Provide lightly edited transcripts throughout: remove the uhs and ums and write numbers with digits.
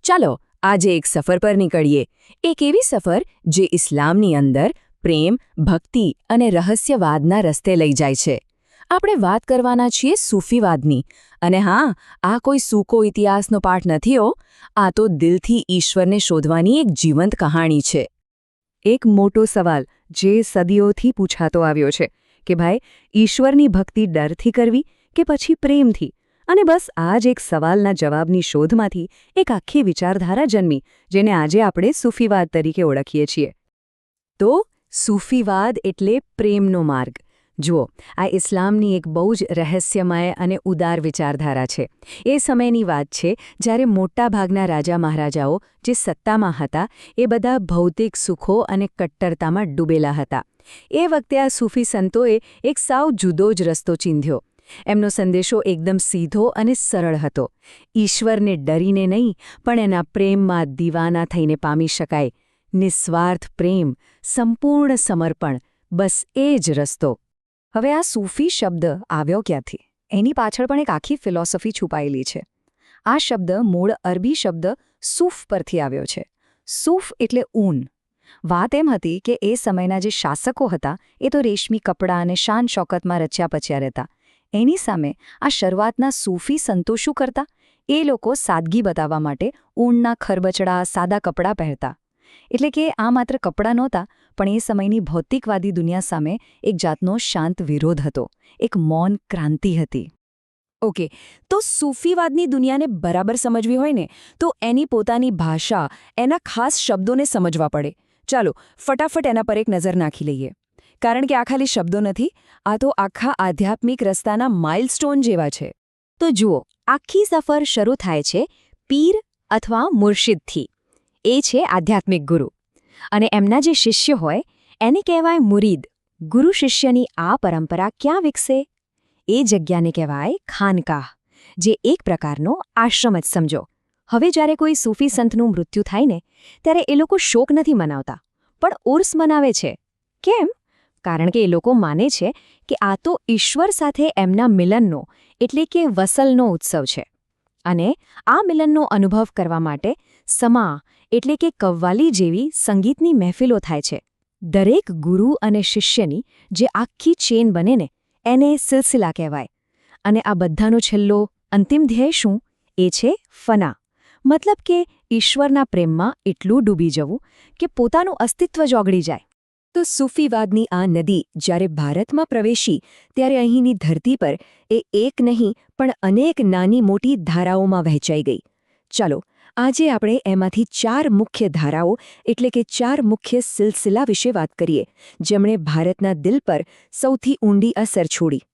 ચાલો આજે એક સફર પર નીકળીએ, એક એવી સફર જે ઇસ્લામની અંદર પ્રેમ, ભક્તિ અને રહસ્યવાદના રસ્તે લઈ જાય છે. આપણે વાત કરવાના છીએ સૂફીવાદની. અને હા, આ કોઈ સૂકો ઇતિહાસનો પાઠ નથી હો, આ તો દિલથી ઈશ્વરને શોધવાની એક જીવંત કહાણી છે. એક મોટો સવાલ જે સદીઓથી પૂછાતો આવ્યો છે કે ભાઈ, ઈશ્વરની ભક્તિ ડરથી કરવી કે પછી પ્રેમથી? અને બસ આ જ એક સવાલના જવાબની શોધમાંથી એક આખી વિચારધારા જન્મી, જેને આજે આપણે સૂફીવાદ તરીકે ઓળખીએ છીએ. તો સૂફીવાદ એટલે પ્રેમનો માર્ગ. જુઓ, આ ઇસ્લામની એક બહુ જ રહસ્યમય અને ઉદાર વિચારધારા છે. એ સમયની વાત છે જ્યારે મોટાભાગના રાજા મહારાજાઓ જે સત્તામાં હતા એ બધા ભૌતિક સુખો અને કટ્ટરતામાં ડૂબેલા હતા. એ વખતે આ સૂફી સંતોએ એક સાવ જુદો જ રસ્તો ચીંધ્યો. એમનો સંદેશો એકદમ સીધો અને સરળ હતો. ઈશ્વરને ડરીને નહીં, પણ એના પ્રેમમાં દીવાના થઈને પામી શકાય. નિસ્વાર્થ પ્રેમ, સંપૂર્ણ સમર્પણ, બસ એ જ રસ્તો. હવે આ સૂફી શબ્દ આવ્યો ક્યાંથી? એની પાછળ પણ એક આખી ફિલોસોફી છુપાયેલી છે. આ શબ્દ મૂળ અરબી શબ્દ સૂફ પરથી આવ્યો છે. સૂફ એટલે ઊન. વાત એમ હતી કે એ સમયના જે શાસકો હતા એ તો રેશમી કપડાં અને શાન શોકતમાં રચ્યા પચ્યા રહેતા. એની સામે આ શરૂઆતના સૂફી સંતો શું કરતા? એ લોકો સાદગી બતાવવા માટે ઊનના ખરબચડા, સાદા કપડાં પહેરતા. એટલે કે આ માત્ર કપડાં નહોતા, પણ એ સમયની ભૌતિકવાદી દુનિયા સામે એક જાતનો શાંત વિરોધ હતો, એક મૌન ક્રાંતિ હતી. ઓકે, તો સૂફીવાદની દુનિયાને બરાબર સમજવી હોય ને, તો એની પોતાની ભાષા, એના ખાસ શબ્દોને સમજવા પડે. ચાલો ફટાફટ એના પર એક નજર નાખી લઈએ. કારણ કે આ ખાલી શબ્દો નથી, આ તો આખા આધ્યાત્મિક રસ્તાના માઇલસ્ટોન જેવા છે. તો જુઓ, આખી સફર શરૂ થાય છે પીર અથવા મુર્શિદથી. એ છે આધ્યાત્મિક ગુરુ. અને એમના જે શિષ્ય હોય એને કહેવાય મુરીદ. ગુરુ શિષ્યની આ પરંપરા ક્યાં વિકસે? એ જગ્યાને કહેવાય ખાનકાહ, જે એક પ્રકારનો આશ્રમ જ સમજો. હવે જ્યારે કોઈ સૂફી સંતનું મૃત્યુ થાય ને, ત્યારે એ લોકો શોક નથી મનાવતા, પણ ઉર્સ મનાવે છે. કેમ? કારણ કે એ લોકો માને છે કે આ તો ઈશ્વર સાથે એમના મિલનનો, એટલે કે વસલનો ઉત્સવ છે. અને આ મિલનનો અનુભવ કરવા માટે સમા, એટલે કે કવ્વાલી જેવી સંગીતની મહેફિલો થાય છે. દરેક ગુરુ અને શિષ્યની જે આખી ચેન બને ને, એને સિલસિલા કહેવાય. અને આ બધાનો છેલ્લો અંતિમ ધ્યેય શું? એ છે ફના. મતલબ કે ઈશ્વરના પ્રેમમાં એટલું ડૂબી જવું કે પોતાનું અસ્તિત્વ જ ઓગળી જાય. તો સૂફીવાદની આ નદી જ્યારે ભારતમાં પ્રવેશી, ત્યારે અહીંની ધરતી પર એ એક નહીં પણ અનેક નાની મોટી ધારાઓમાં વહેંચાઈ ગઈ. ચાલો આજે આપણે એમાંથી 4 મુખ્ય ધારાઓ, એટલે કે 4 મુખ્ય સિલસિલા વિશે વાત કરીએ, જેમણે ભારતના દિલ પર સૌથી ઊંડી અસર છોડી.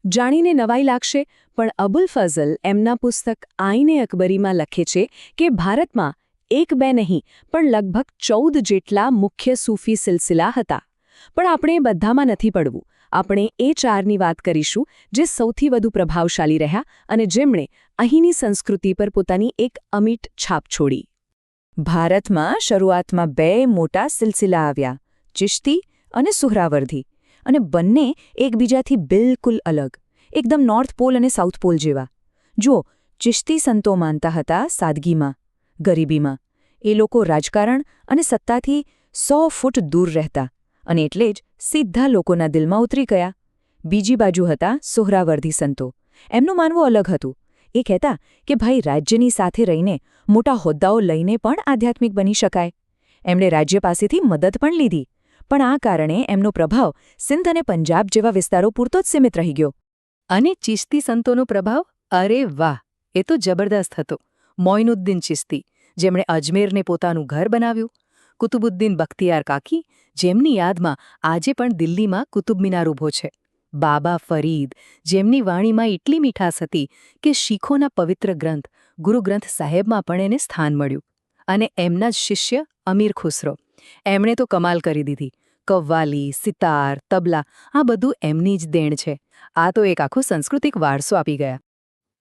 જાણીને નવાઈ લાગશે, પણ અબુલ ફઝલ એમના પુસ્તક આઈન-એ અકબરીમાં લખે છે કે ભારતમાં 1-2 નહીં, પણ લગભગ 14 જેટલા મુખ્ય સૂફી સિલસિલા હતા. પણ આપણે એ બધામાં નથી પડવું. આપણે એ 4ની વાત કરીશું જે સૌથી વધુ પ્રભાવશાળી રહ્યા અને જેમણે અહીંની સંસ્કૃતિ પર પોતાની એક અમિટ છાપ છોડી. ભારતમાં શરૂઆતમાં 2 મોટા સિલસિલા આવ્યા, ચિશ્તી અને સુહરાવર્દી. અને બંને એકબીજાથી બિલકુલ અલગ, એકદમ નોર્થ પોલ અને સાઉથ પોલ જેવા. જુઓ, ચિશ્તી સંતો માનતા હતા સાદગીમાં, ગરીબીમાં. એ લોકો રાજકારણ અને સત્તાથી 100 ફૂટ દૂર રહેતા, અને એટલે જ સીધા લોકોના દિલમાં ઉતરી ગયા. બીજી બાજુ હતા સુહરાવર્દી સંતો. એમનું માનવું અલગ હતું. એ કહેતા કે ભાઈ, રાજ્યની સાથે રહીને, મોટા હોદ્દાઓ લઈને પણ આધ્યાત્મિક બની શકાય. એમણે રાજ્ય પાસેથી મદદ પણ લીધી, પણ આ કારણે એમનો પ્રભાવ સિંધ અને પંજાબ જેવા વિસ્તારો પૂરતો જ સીમિત રહી ગયો. અને ચિશ્તી સંતોનો પ્રભાવ? અરે વાહ, એ તો જબરદસ્ત હતો. મોઇનુદ્દીન ચિશ્તી, જેમણે અજમેરને પોતાનું ઘર બનાવ્યું. કુતુબુદ્દીન બખ્તિયાર કાકી, જેમની યાદમાં આજે પણ દિલ્હીમાં કુતુબ મિનાર ઊભો છે. બાબા ફરીદ, જેમની વાણીમાં એટલી મીઠાશ હતી કે શીખોના પવિત્ર ગ્રંથ ગુરુ ગ્રંથ સાહેબમાં પણ એને સ્થાન મળ્યું. અને એમના જ શિષ્ય અમીર ખુસરો, એમણે તો કમાલ કરી દીધી. કવ્વાલી, સિતાર, તબલા, આ બધું એમની જ દેણ છે. આ તો એક આખો સાંસ્કૃતિક વારસો આપી ગયા.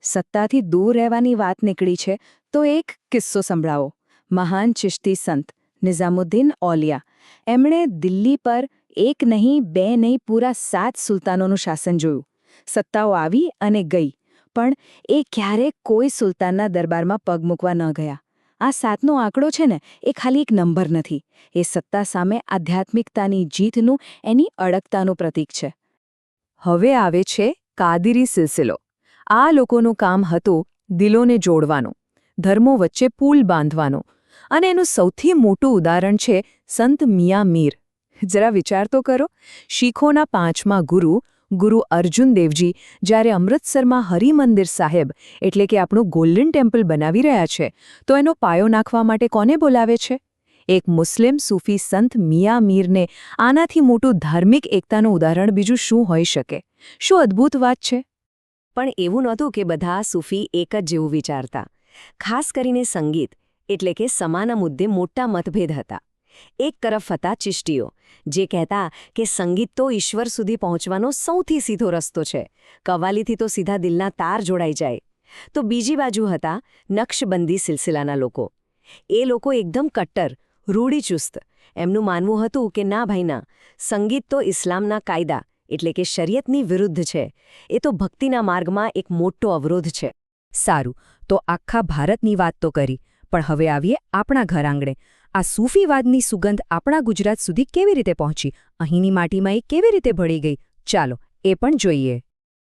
સત્તાથી દૂર રહેવાની વાત નીકળી છે તો એક કિસ્સો સંભળાવો. મહાન ચિશ્તી સંત નિઝામુદ્દીન ઔલિયા, એમણે દિલ્હી પર 1 નહીં 2 નહીં પૂરા 7 સુલતાનોનું શાસન જોયું. સત્તાઓ આવી અને ગઈ, પણ એ ક્યારેક કોઈ સુલતાનના દરબારમાં પગ મૂકવા ન ગયા. આ 7નો આંકડો છે ને એ ખાલી એક નંબર નથી, એ સત્તા સામે આધ્યાત્મિકતાની જીતનું, એની અડગતાનું પ્રતીક છે. હવે આવે છે કાદિરી સિલસિલો. આ લોકોનું કામ હતું દિલોને જોડવાનું, ધર્મો વચ્ચે પુલ બાંધવાનું, અને એનું સૌથી મોટું ઉદાહરણ છે સંત મિયાં મીર. જરા વિચાર તો કરો, શીખોના 5મા ગુરુ અર્જુન દેવજી જ્યારે અમૃતસરમાં હરિમંદિર સાહેબ એટલે કે આપણું ગોલ્ડન ટેમ્પલ બનાવી રહ્યા છે, તો એનો પાયો નાખવા માટે કોને બોલાવે છે? એક મુસ્લિમ સૂફી સંત મિયાં મીરને. આનાથી મોટું ધાર્મિક એકતાનું ઉદાહરણ બીજું શું હોઈ શકે? શું અદ્ભુત વાત છે! પણ એવું નહોતું કે બધા સૂફી એક જ જેવું વિચારતા. ખાસ કરીને સંગીત એટલે કે સમાના મુદ્દે મોટા મતભેદ હતા. એક તરફ હતા ચિશ્તીઓ, જે કહેતા કે સંગીત તો ઈશ્વર સુધી પહોંચવાનો સૌથી સીધો રસ્તો છે, કવ્વાલીથી તો સીધા દિલના તાર જોડાઈ જાય. તો બીજી બાજુ હતા નક્શબંધી સિલસિલાના લોકો. એ લોકો એકદમ કટ્ટર, રૂઢિચુસ્ત. એમનું માનવું હતું કે ના ભાઈ ના, સંગીત તો ઇસ્લામના કાયદા એટલે કે શરિયતની વિરુદ્ધ છે, એ તો ભક્તિના માર્ગમાં એક મોટો અવરોધ છે. સારું, તો આખા ભારતની વાત તો કરી, પણ હવે આવીએ આપણા ઘર આંગણે. આ સૂફીવાદની સુગંધ આપણા ગુજરાત સુધી કેવી રીતે પહોંચી? અહીંની માટીમાં એ કેવી રીતે ભળી ગઈ? ચાલો એ પણ જોઈએ.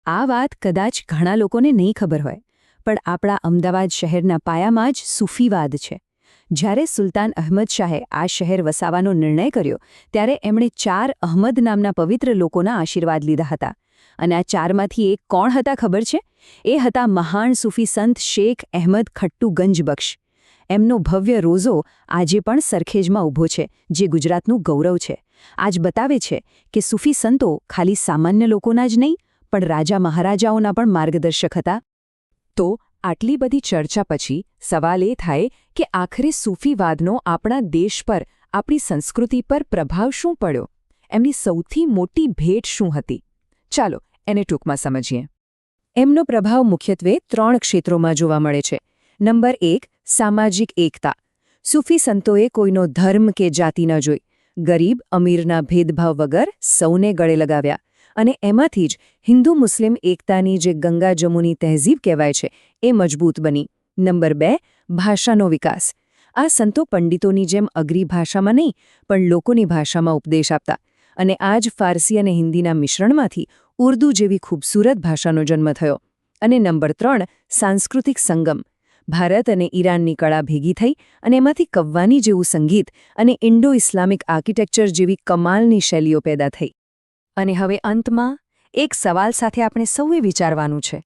આ વાત કદાચ ઘણા લોકોને નહીં ખબર હોય, પણ આપણા અમદાવાદ શહેરના પાયામાં જ સૂફીવાદ છે. જ્યારે સુલતાન અહમદ શાહે આ શહેર વસાવાનો નિર્ણય કર્યો, ત્યારે એમણે 4 અહમદ નામના પવિત્ર લોકોના આશીર્વાદ લીધા હતા. અને આ 4માંથી એક કોણ હતા ખબર છે? એ હતા મહાન સૂફી સંત શેખ અહેમદ ખટ્ટુ ગંજબક્ષ. એમનો ભવ્ય રોઝો આજે પણ સરખેજમાં ઊભો છે, જે ગુજરાતનું ગૌરવ છે. આજ બતાવે છે કે સૂફી સંતો ખાલી સામાન્ય લોકોના જ નહીં, પણ રાજા મહારાજાઓના પણ માર્ગદર્શક હતા. તો આટલી બધી ચર્ચા પછી સવાલ એ થાય કે આખરે સૂફીવાદનો આપણા દેશ પર, આપણી સંસ્કૃતિ પર પ્રભાવ શું પડ્યો? એમની સૌથી મોટી ભેટ શું હતી? ચાલો એને ટૂંકમાં સમજીએ. એમનો પ્રભાવ મુખ્યત્વે 3 ક્ષેત્રોમાં જોવા મળે છે. નંબર 1, સામાજિક એકતા. સૂફી સંતોએ કોઈનો ધર્મ કે જાતિ ન જોઈ, ગરીબ અમીરના ભેદભાવ વગર સૌને ગળે લગાવ્યા, અને એમાંથી જ હિન્દુ મુસ્લિમ એકતાની જે ગંગા જમુની તહેઝીબ કહેવાય છે એ મજબૂત બની. નંબર 2, ભાષાનો વિકાસ. આ સંતો પંડિતોની જેમ અઘરી ભાષામાં નહીં, પણ લોકોની ભાષામાં ઉપદેશ આપતા, અને આ જ ફારસી અને હિન્દીના મિશ્રણમાંથી ઉર્દૂ જેવી ખૂબસૂરત ભાષાનો જન્મ થયો. અને નંબર 3, સાંસ્કૃતિક સંગમ. ભારત અને ઈરાનની કળા ભેગી થઈ અને એમાંથી કવ્વાની જેવું સંગીત અને ઇન્ડો ઇસ્લામિક આર્કિટેક્ચર જેવી કમાલની શૈલીઓ પેદા થઈ. અને હવે અંતમાં એક સવાલ સાથે આપણે સૌએ વિચારવાનું છે.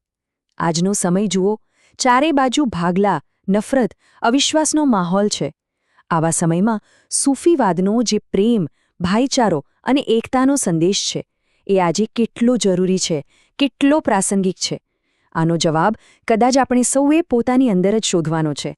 આજનો સમય જુઓ, ચારે બાજુ ભાગલા, નફરત, અવિશ્વાસનો માહોલ છે. આવા સમયમાં સૂફીવાદનો જે પ્રેમ, ભાઈચારો અને એકતાનો સંદેશ છે, એ આજે કેટલો જરૂરી છે, કેટલો પ્રાસંગિક છે. આનો જવાબ કદાચ આપણે સૌએ પોતાની અંદર જ શોધવાનો છે.